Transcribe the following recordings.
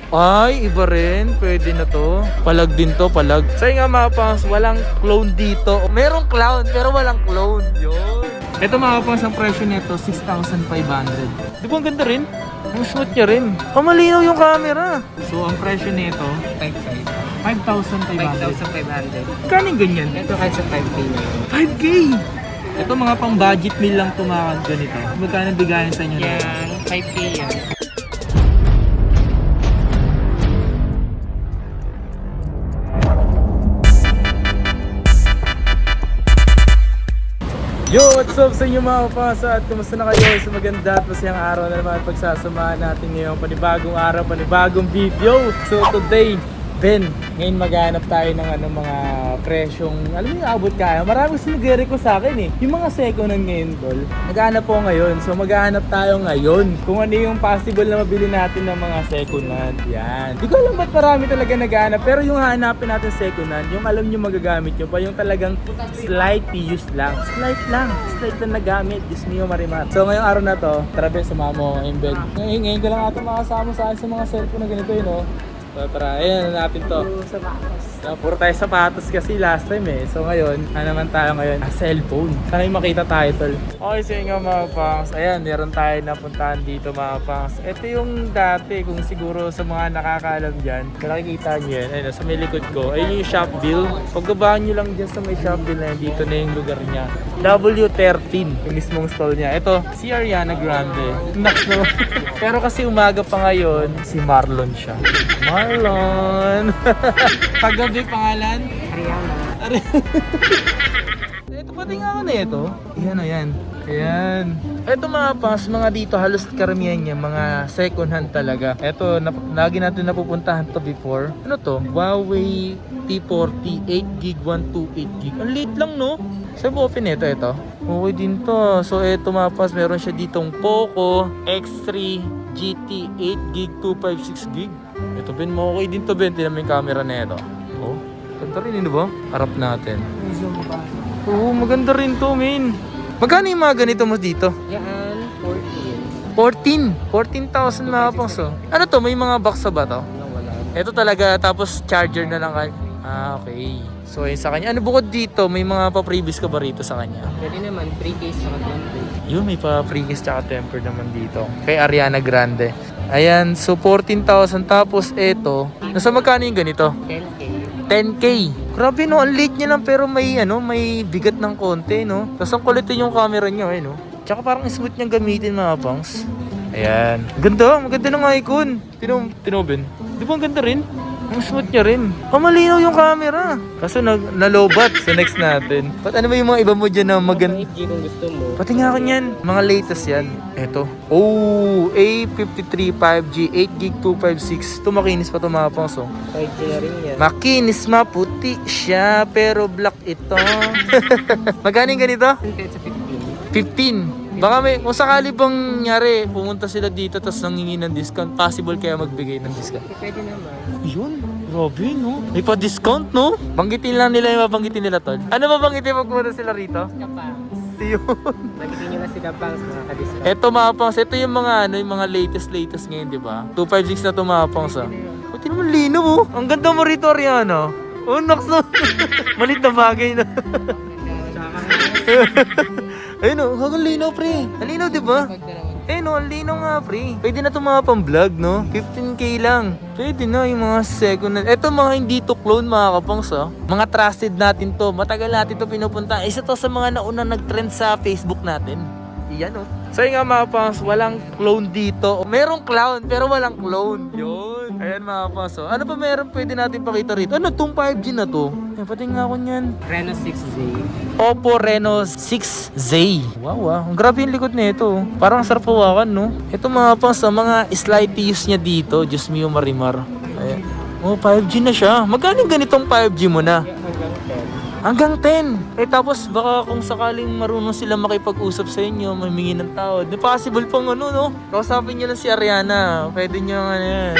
Ay, iba rin. Pwede na to. Palag din to, palag. Sa'yo nga mga pangs, walang clone dito. Merong clown, pero walang clone. Yun. Ito mga pangs, ang presyo nito, 6,500. Di ba ang ganda rin? Ang smooth niya rin. Malinaw yung camera. So, ang presyo nito, Type size. 5,500. 5,500. Kaning ganyan? Ito kahit sa 5K na yun. 5K! Ito mga pang budget meal lang tumakan ganito. Magkano bigayan sa inyo na? Yan, 5K yan. Yo, what's up sa inyo mga kapasa at kumusta na kayo sa maganda at masayang araw na naman pagsasamahan natin ngayong panibagong araw, panibagong video. So today, ngayon maghanap tayo ng mga presyong, alam mo yung abot kaya. Maraming sinugere ko sa akin yung mga second hand ngayon tol. Maghanap po ngayon, so maghanap tayo ngayon kung ano yung possible na mabili natin ng mga second hand. Yan. Di ko alam ba't marami talaga naghahanap, pero yung hahanapin natin second hand, yung alam nyo magagamit nyo pa, yung talagang slight use lang. Slight lang nagamit. Diyos mio marimar. So ngayong araw na to, tara Ben, sumama mo ngayon Ben. Ngayon ko lang ata makasama sa akin sa mga cellphone na ganito yun So tara, ayan, hanapin to. Puro tayo sapatos kasi last time So ngayon, naman tayo ngayon? Cellphone. Sana yung makita tayo tol. Okay, so yun nga mga pangs. Ayan, meron tayo napuntahan dito mga pangs. Ito yung dati, kung siguro sa mga nakakaalam dyan. Kung nakikita nyo yan, ayun, sa may likod ko. Ayun yung Shopville. Pagbabaan nyo lang dyan sa may Shopville na yan, dito na yung lugar niya. W13, yung mismong stall niya. Ito, si Ariana Grande. Naku. Pero kasi umaga pa ngayon, si Marlon siya. Marlon! Paggabi pangalan? Ariana. Ito pati nga ako na ito. Ayan. Ito mga pas, mga dito halos karamihan niya, mga second hand talaga. Ito, lagi natin napupuntahan to before. Ano to? Huawei P40 8GB 128GB. Ang liit lang no? Saan mo open ito? Okay din to. So ito mga pas, meron siya ditong Poco X3 GT 8GB 256GB. Ito Ben, okay din to Ben. Tingnan mo yung camera na ito. Oh, ganda rin ba? Harap natin. Oo, maganda rin to men. Magkano yung mga ganito mo dito? Yan, 14. 14,000 mga pangso. Ano to? May mga box ba to? Wala. Ito talaga, tapos charger na lang. Okay. So yun sa kanya. Ano bukod dito? May mga pa-previous ka ba rito sa kanya? Pwede naman, 3 case sa temper. Yun, may pa-previous tsaka tempered naman dito. Kay Ariana Grande. Ayan, so 14,000. Tapos ito, nasa magkano yung ganito? 10K. 10K. Grabe no, ang liit niya lang pero may may bigat ng konti no. Tapos ang kulitin yung camera niya no. Tsaka parang smooth niyang gamitin mga pangs. Ayan. Maganda ng icon. Tinobin. Di ba ang ganda rin? Ang smooth niya rin. Malinaw yung camera. Kaso nalobat sa next natin. Ano ba yung mga iba mo dyan na maganda? 8G kung gusto mo. Pati nga ako yan. Mga latest yan. Eto. Oh, A53 5G 8GB 256. Ito makinis pa ito mga pangs. 5G na rin yan. Makinis, maputi siya, pero black ito. Magkano yung ganito? Kahit sa 15. 15. Baka kung sakali bang nyari, pumunta sila dito tapos nangingi ng discount, possible kaya magbigay ng discount. Pwede naman. Ayun, grabe no? May pa-discount no? Banggitin lang nila yung mabanggitin nila tol. Ano mabanggitin pag pumunta sila rito? Kapangs. Yun. Balikin nyo na si Kapangs, mga ka-discount. Eto mga pangs, ito yung mga yung mga latest ngayon, di ba? 256 na to mga pangs Pati naman lino mo. Ang ganda mo rito, Ariana. Oh, naks no. Malit na bagay na. Ayun o, hagang linaw pre. Ang linaw diba? Ayun o, ang linaw nga pre. Pwede na ito mga pang vlog no? 15K lang. Pwede na yung mga second hand. Ito mga hindi to clone mga kapangs Mga trusted natin to. Matagal natin to pinupunta. Isa to sa mga nauna nag-trend sa Facebook natin. Iyan o. So yun nga mga pangs, walang clone dito. Merong clown pero walang clone. Yun. Ayan mga pangs. Ano pa meron pwede natin pakita rito? Ano tong 5G na to? Pati nga ako niyan. Reno 6Z. Oppo Reno 6Z. Wow ang grabe yung likod nito. Parang sarap hawakan no. Ito mga pangs, mga slight use niya dito. Diyos mio marimar. Ayan. Oh 5G na siya. Magkano ganitong 5G mo na? Hanggang 10. Tapos baka kung sakaling marunong sila makipag-usap sa inyo, mamingi ng tawad. Possible pang no? Kausapin niyo lang si Ariana. Pwede niyo yan.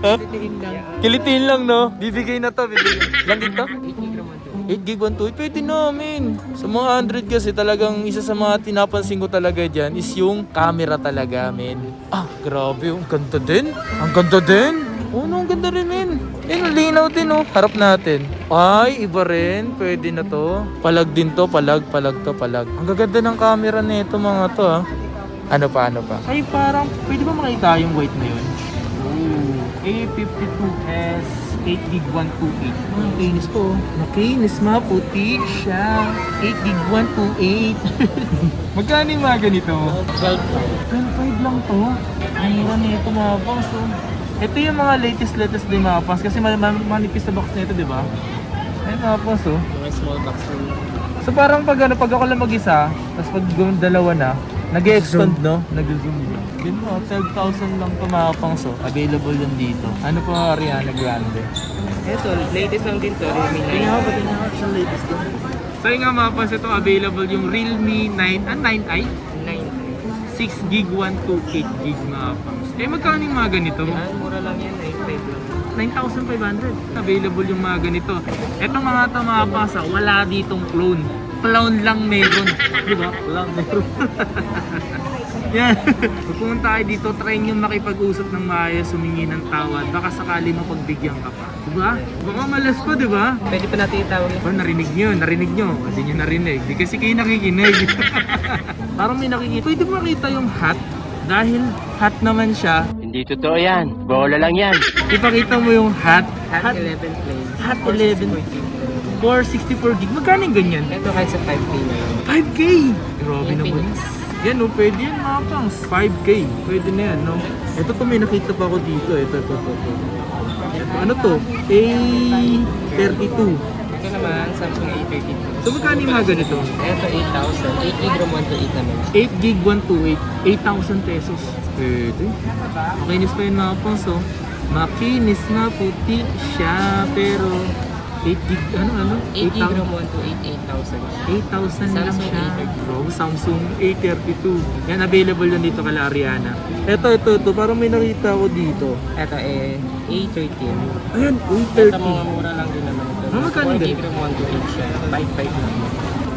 Kilitiin lang. Kilitiin lang no? Bibigay na to. Lang dito? 8 naman to. 8 gig 128, pwede namin. Sa mga Android kasi talagang isa sa mga tinapansin ko talaga dyan is yung camera talaga, men. Ah, grabe, ang ganda din. Ang ganda din. Oh, no, ang ganda rin, men. Yan, ang linaw din, oh. Harap natin. Ay, iba rin. Pwede na to. Palag din to, palag to, palag. Ang gaganda ng camera nito mga to, ah. Ano pa? Ay, parang, pwede ba makita yung white na yun? Ooh, A52s. 8 gig 128. Nakinis po. Nakinis, maputi siya. 8 gig 128. Magkano yung mga ganito? 12.5 lang to. Ang mura nito mga pangs. So, ito yung mga latest din mga pangs. Kasi manipis na box nito, di ba? Ayun mga pangs, oh. Mga small box rin. So parang pag ako lang mag-isa, tapos pag dalawa na, nag-e-expand, no? Nag-zoom. Yun mo, 12,000 lang tumapang, so available yun dito. Ano pa, Ariana Grande? Ito, latest lang din to, Realme 9. Tingnan ko sa latest to. So yung nga mapas, ito available yung Realme 9i? 9. 6 gig 128 gig mapas. Eh magkano yung mga ganito? Yan, mura lang yan, 9.5 lang. 9,500. Available yung mga ganito. Etong mga ito mapas, wala ditong clone. Clown lang meron. Di ba? Clown meron. Yan. Kung pumunta kayo dito, try nyo makipag-usap ng maayos, humingi ng tawad. Baka sakali mapagbigyan ka pa. Diba? Baka malas pa, diba? Pwede pa natin itawag yun. Oh, narinig nyo. Hindi nyo narinig. Di kasi kayo nakikinig. Parang may nakikita. Pwede mo makita yung hat. Dahil hat naman siya. Hindi totoo yan. Bola lang yan. Ipakita mo yung hat. Hat 11 plain. Hat 11. 464 gig. Magkano yung ganyan? Ito kahit sa 5K na lang. 5K! Grabe naman. Yan, no, pwede yan mga pangs. 5K. Pwede na yan, no? Ito to, may nakita pa ako dito. Ito. Ano to? A32. Ito naman, Samsung A32. So, magkano yung mga ganito? Ito 8,000. 8 gig ROM 128 naman. 8 gig 128. 8,000 pesos. Pwede. Makinis pa yun mga pangs, oh. Makinis na puti siya, pero 8 gig, ano? 8 gig ROM 128, 8,000. 8,000 lang Samsung siya. A32. Bro, Samsung A32. Yan, available yun dito kala Ariana. Ito. Parang may nakita ako dito. Ito A13. Ayan, Ito A30. mga mura lang din naman ito. Ah, magkano 4 gig ganun? ROM 128 siya. 5.5 lang.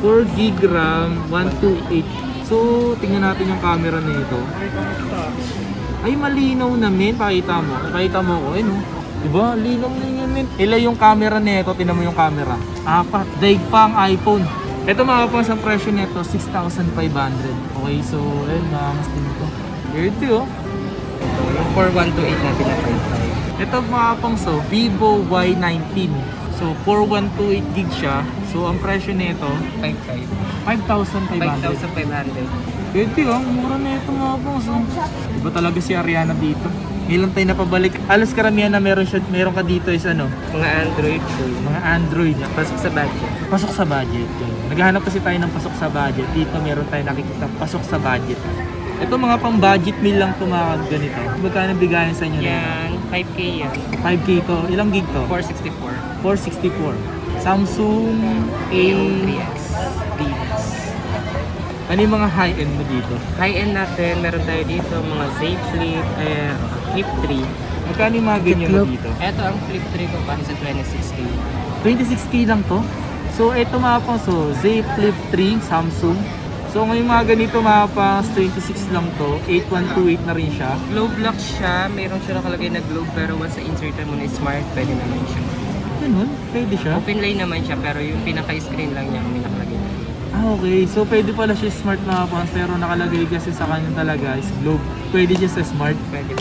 4 gig RAM, 128. So, tingnan natin yung camera nito. Ay, malinaw na, men. Pakita mo ako, no? Diba? Linaw na yun, men. Ila yung camera nito, tinan mo yung camera. 4. Daig pa ang iPhone. Ito mga pang sa presyo nito, 6,500. Okay, so, ayun, makamas din ito. Pwede, oh. Ito, yung 4128 natin na 5.5. Ito mga pang so, Vivo Y19. So, 4128 gig siya. So, ang presyo nito, 5.5. 5,500. 5,500. Pwede, ang mura na ito mga pang so. Iba talaga si Ariana dito. Ilang tayo napabalik. Halos karamihan na meron ka dito is ano? Mga Android phone. Mga Android. Pasok sa budget. Pasok sa budget. Yun. Naghahanap kasi tayo ng pasok sa budget. Dito meron tayo nakikita pasok sa budget. Ito mga pang budget meal lang ito mga ganito. Magkano bigayan sa inyo na? Yan, 5K yan. 5K to. Ilang gig to? 464. 464. Samsung A3s. Ano yung mga high-end mo dito? High-end natin, meron tayo dito mga Z Flip, Flip 3. Magkano yung mga ganyan mo dito? Ito ang Flip 3 ko para sa 26K. 26K lang to? So ito mga pang so, Z Flip 3 Samsung. So ngayon mga ganito mga pang 26 lang to, 8128 na rin siya. Globe lock siya, meron siya nakalagay na globe pero once sa insertan mo na smart, pwede naman siya. Ganun? Pwede siya? Open lane naman siya pero yung pinaka-screen lang niya may nakalagay na. Okay. So pwede pala siya smart mga pang pero nakalagay kasi sa kanya talaga is globe. Pwede siya sa smart. Pwede.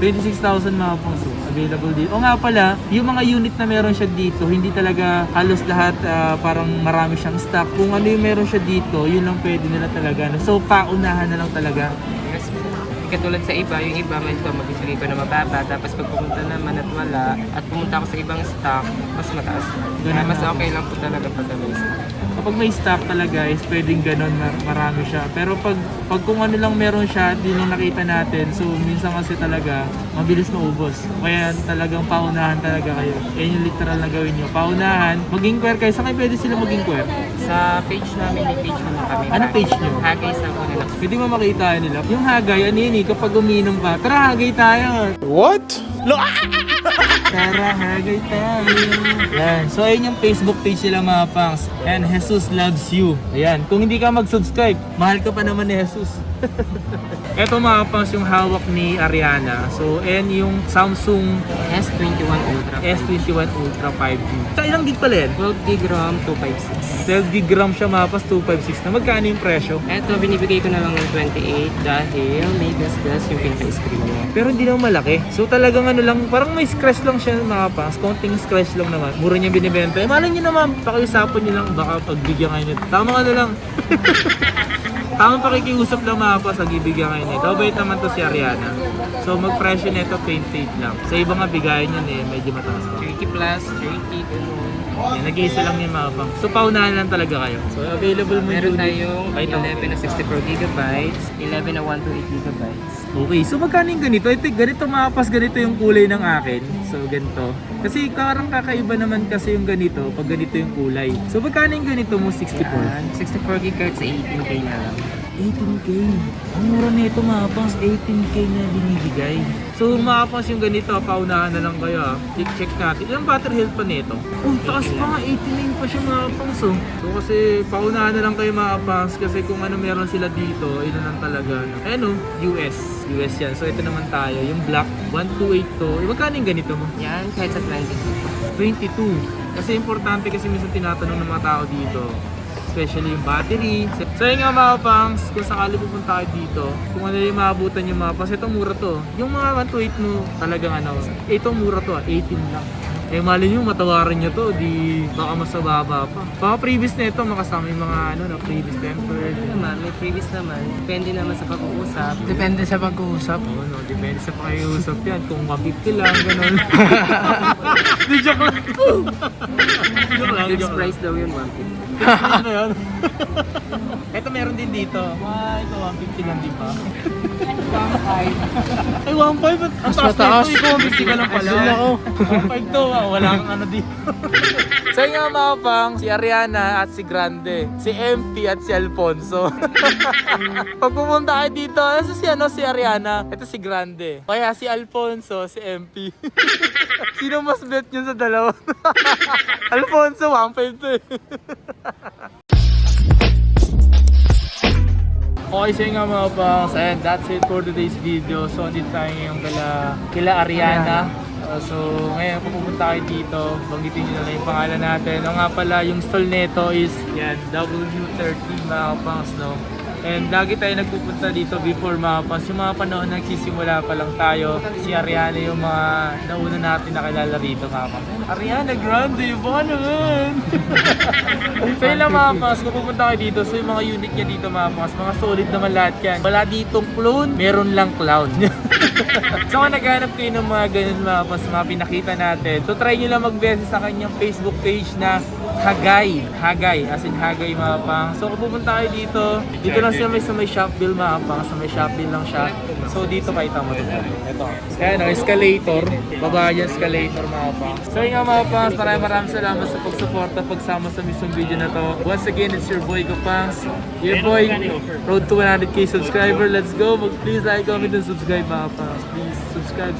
26,000 mga pang so, available dito. O nga pala, yung mga unit na meron siya dito, hindi talaga halos lahat parang marami siyang stock. Kung ano yung meron siya dito, yun lang pwede nila talaga. So paunahan na lang talaga. Yes, katulad sa iba, yung iba may ito mag-isipin ko na mababa tapos pag pumunta naman at wala at pumunta ako sa ibang stock, mas mataas. Kaya mas okay lang po talaga pag may stock. Kapag may stock talaga is pwedeng ganun, marami siya. Pero pag kung ano lang meron siya, di lang nakita natin, so minsan kasi talaga mabilis maubos. Kaya talagang paunahan talaga kayo. Yan yung literal na gawin nyo. Paunahan, mag-inquire kayo. Saan kayo pwede sila mag-inquire? Sa page namin, may page naman kami. Ano page nyo? Hagay sa Manila. Pwede mo makita nila. Yung Hagay, ano yun yun eh, kapag uminom ka. Tara, hagay tayo. What? Tara, hagay tayo. Yan. So, ayun yung Facebook page nila mga pangs. And Jesus loves you. Ayan. Kung hindi ka mag-subscribe, mahal ka pa naman ni Jesus. Ito mga pangs yung hawak ni Ariana. So, and yung Samsung S21 Ultra. S21 Ultra 5G. Sa ilang gig pala yan? 12 gig RAM, 256. 12 gig RAM siya mga pangs, 256 na. Magkano yung presyo? Eto, binibigay ko na lang ng 28 dahil may gas-gas yung pinaka-screen niya. Pero hindi naman malaki. So talagang ano lang, parang may scratch lang siya mga pangs. Konting scratch lang naman. Mura niya binibenta. Eh, malay niyo naman, pakiusapan niyo lang, baka pagbigyan kayo nito. Tama ano lang. Tamang pakikiusap lang mga pangs, pagbibigyan kayo nito. Mabait naman to si Ariana. So mag-presyo nito 28 lang. Sa iba nga bigayan yun eh, medyo mataas pa. 30 plus, 30, ganun. Yan, nag-iisa lang yung mga pangs. So paunahan lang talaga kayo. So available mo Meron yung tayong Ay, ito. 11 na 64 gigabytes, 11 na 128 gigabytes. Okay, so magkano yung ganito? Ito, ganito mga pas, ganito yung kulay ng akin. So, ganito. Kasi parang kakaiba naman kasi yung ganito pag ganito yung kulay. So, magkano yung ganito mo? 64? Yan, 64 gigabytes sa 18K na lang. 18K. Ang mura nito mga pangs, 18K na binibigay. So, mga pangs yung ganito, paunahan na lang kayo ha. Check natin. Ilang battery health pa nito? Oh, taas pa nga, 89 pa siya mga pangs oh. So, kasi paunahan na lang kayo mga pangs kasi kung ano meron sila dito, ino lang talaga. No? Ayan oh, US yan. So, ito naman tayo. Yung black, 1282. Magkano yung ganito mo? Yan, kahit sa 22. 22. Kasi importante kasi minsan tinatanong ng mga tao dito. Especially yung battery. So yun nga mga pangs, kung sakali pupunta kayo dito, kung ano yung maabutan yung mga pangs, ito mura to. Yung mga 128 mo talagang ano, ito mura to 18 lang. Eh mali nyo, matawaran nyo to, di baka mas mababa pa. Baka previous na ito, makasama yung mga ano, no, previous tempered. Ano naman, may previous naman. Depende naman sa pag-uusap. Depende sa pag-uusap. Oo, no, depende sa pag-uusap yan. Kung 150 lang, gano'n. Di, joke lang. Joke lang, Fixed joke lang. price daw yun, 150. Ano yun? Ito meron din dito. Ito 150 lang din pa. 1.5. Ay, 1.5? Ang taas na ito. Ikaw, 150 ka lang pala. 1.5 to, wala kang ano dito. So yung nga mga pang, si Ariana at si Grande, si MP at si Alfonso. Pag pumunta kayo dito, si Ariana, ito si Grande. Kaya si Alfonso, si MP. Sino mas bet nyo sa dalawa? Alfonso, 1.5 to eh. Okay, so yun nga mga pangs, and that's it for today's video. So, andito tayo ngayon kila Ariana. So, ngayon kung pupunta kayo dito, banggitin nyo na lang yung pangalan natin. O nga pala, yung stall neto is yan, W30 mga pangs, no? And lagi tayo nagpupunta dito before mga pangs. Yung mga panahon nagsisimula pa lang tayo, si Ariana yung mga nauna natin nakilala rito mga pangs. Ariana Grande, ba naman? So yun lang mga pangs, kung pupunta kayo dito, so yung mga unit niya dito mga pangs, mga solid naman lahat yan. Wala ditong clone, meron lang clown. So kung naghanap kayo ng mga ganun mga pangs, mga pinakita natin, so try nyo lang mag-message sa kanyang Facebook page na Hagay, as in Hagay mga pangs. So kung pupunta kayo dito lang sila sa may Shopville mga pangs, sa may Shopville lang siya. So dito kayo tama dito. Ito. Kaya no, escalator, baba yan escalator mga pangs. So yun nga mga pangs, maraming salamat sa pagsuporta, pagsama sa mismong video na to. Once again, it's your boy Kapangs. Your boy, road to 100k subscriber. Let's go. Please like, comment, and subscribe mga pangs. Please subscribe.